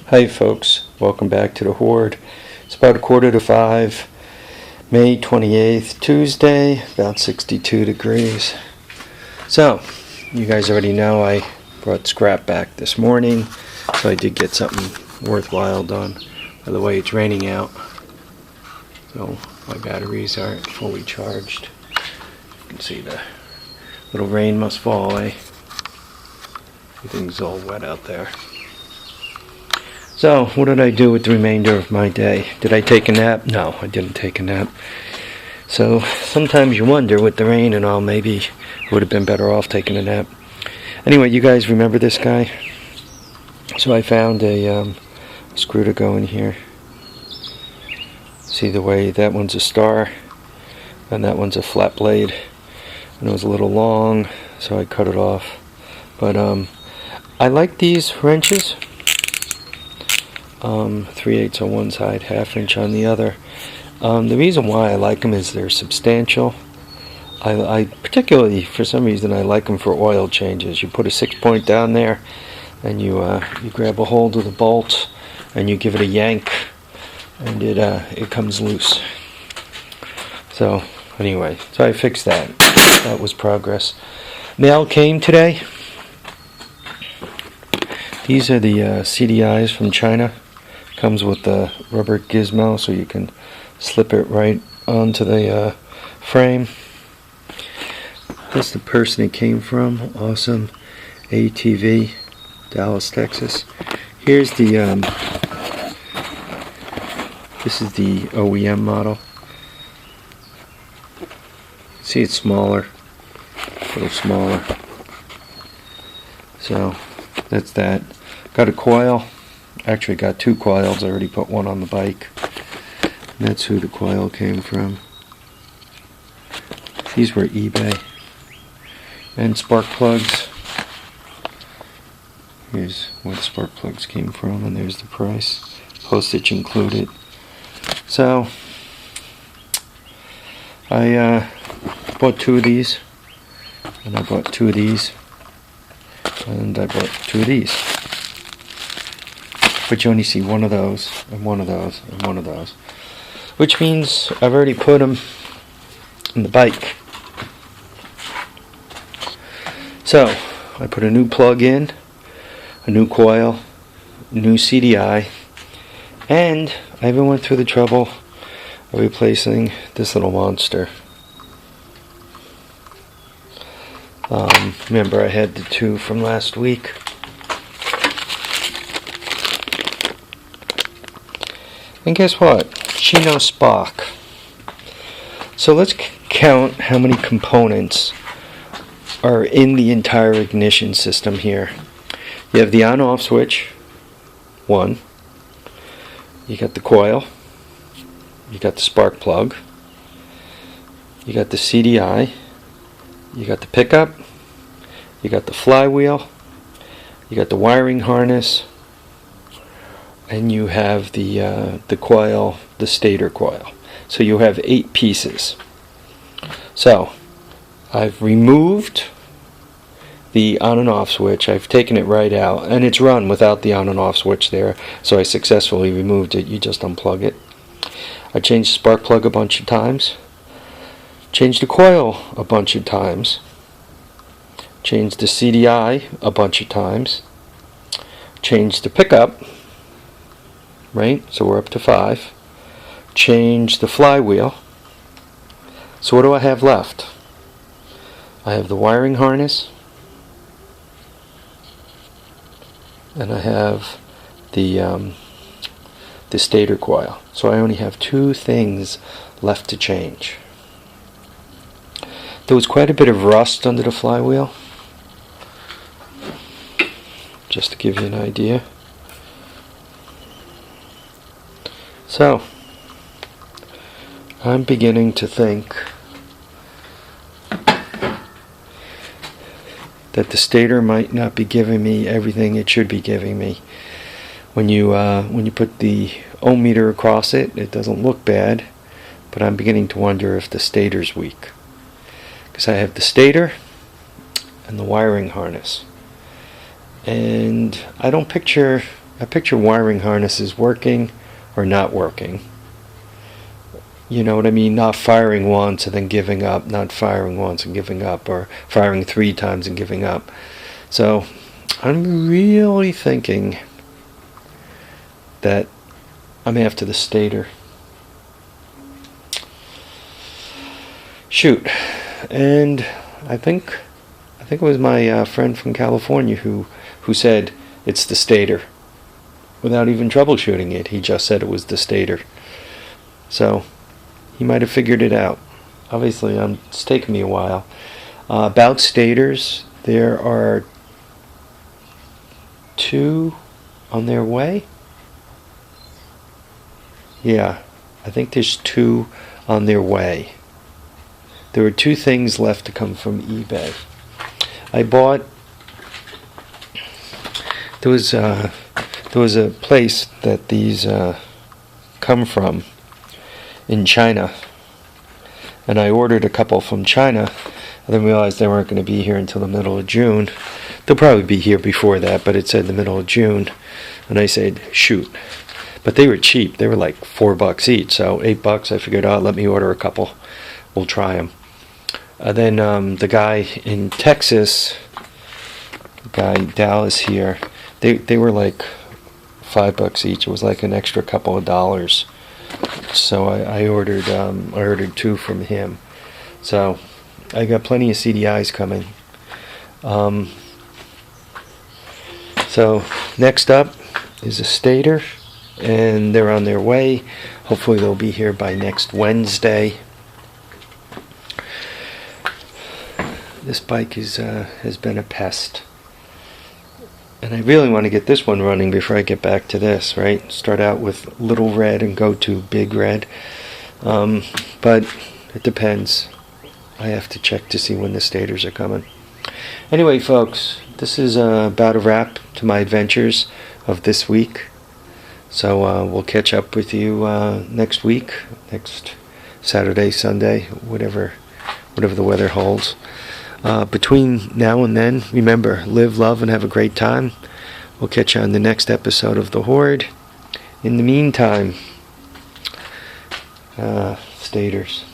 Hi folks, welcome back to the Horde. It's about 4:45, May 28th, Tuesday, about 62 degrees. So, you guys already know I brought scrap back this morning, so I did get something worthwhile done. By the way, it's raining out, so my batteries aren't fully charged. You can see the little rain must fall away. Everything's all wet out there. So, what did I do with the remainder of my day? Did I take a nap? No, I didn't take a nap. So, sometimes you wonder with the rain and all, maybe I would have been better off taking a nap. Anyway, you guys remember this guy? So I found a screw to go in here. See the way that one's a star and that one's a flat blade. And it was a little long, so I cut it off. But I like these wrenches. 3/8 on one side, 1/2 inch on the other. The reason why I like them is they're substantial. I particularly, for some reason, I like them for oil changes. You put a 6-point down there, and you grab a hold of the bolt, and you give it a yank, and it comes loose. So anyway, so I fixed that. That was progress. Mail came today. These are the CDIs from China. Comes with the rubber gizmo, so you can slip it right onto the frame. That's the person it came from. Awesome ATV, Dallas, Texas. Here's the this is the OEM model. See, it's smaller, a little smaller. So that's that. Got a coil. Actually got 2 coils. I already put one on the bike. And that's who the coil came from. These were eBay. And spark plugs. Here's where the spark plugs came from, and there's the price. Postage included. So I bought 2 of these, and I bought 2 of these, and I bought 2 of these. But you only see one of those, and one of those, and one of those. Which means I've already put them in the bike. So, I put a new plug in, a new coil, new CDI, and I even went through the trouble of replacing this little monster. Remember, I had the 2 from last week. And guess what? She knows Spock. So let's count how many components are in the entire ignition system here. You have the on-off switch, 1. You got the coil. You got the spark plug. You got the CDI. You got the pickup. You got the flywheel. You got the wiring harness. And you have the coil, the stator coil. So you have 8 pieces. So I've removed the on and off switch. I've taken it right out, and it's run without the on and off switch there. So I successfully removed it. You just unplug it. I changed the spark plug a bunch of times. Changed the coil a bunch of times. Changed the CDI a bunch of times. Changed the pickup. Right, so we're up to 5. Change the flywheel. So what do I have left? I have the wiring harness, and I have the stator coil. So I only have 2 things left to change. There was quite a bit of rust under the flywheel, just to give you an idea. So, I'm beginning to think that the stator might not be giving me everything it should be giving me. When you put the ohm meter across it, it doesn't look bad, but I'm beginning to wonder if the stator's weak. Because I have the stator and the wiring harness. And I don't picture I picture wiring harnesses working or not working. You know what I mean? Not firing once and then giving up, not firing once and giving up, or firing 3 times and giving up. So I'm really thinking that I'm after the stator. Shoot. And I think it was my friend from California who said it's the stator. Without even troubleshooting it, he just said it was the stator. So he might have figured it out. Obviously, it's taken me a while. About stators, there are 2 on their way. Yeah, I think there's 2 on their way. There were 2 things left to come from eBay. I bought. There was a place that these come from in China, and I ordered a couple from China, and then realized they weren't going to be here until the middle of June. They'll probably be here before that, but it said the middle of June, and I said, shoot. But they were cheap. They were like $4 each, so $8. I figured, let me order a couple. We'll try them. Then the guy in Texas, the guy Dallas here, they were like $5 each. It was like an extra couple of dollars. So I ordered 2 from him. So I got plenty of CDIs coming. So next up is a stator, and they're on their way. Hopefully they'll be here by next Wednesday. This bike has been a pest. And I really want to get this one running before I get back to this, right? Start out with little red and go to big red. But it depends. I have to check to see when the stators are coming. Anyway, folks, this is about a wrap to my adventures of this week. So we'll catch up with you next week, next Saturday, Sunday, whatever the weather holds. Between now and then, remember, live, love, and have a great time. We'll catch you on the next episode of The Horde. In the meantime, stators.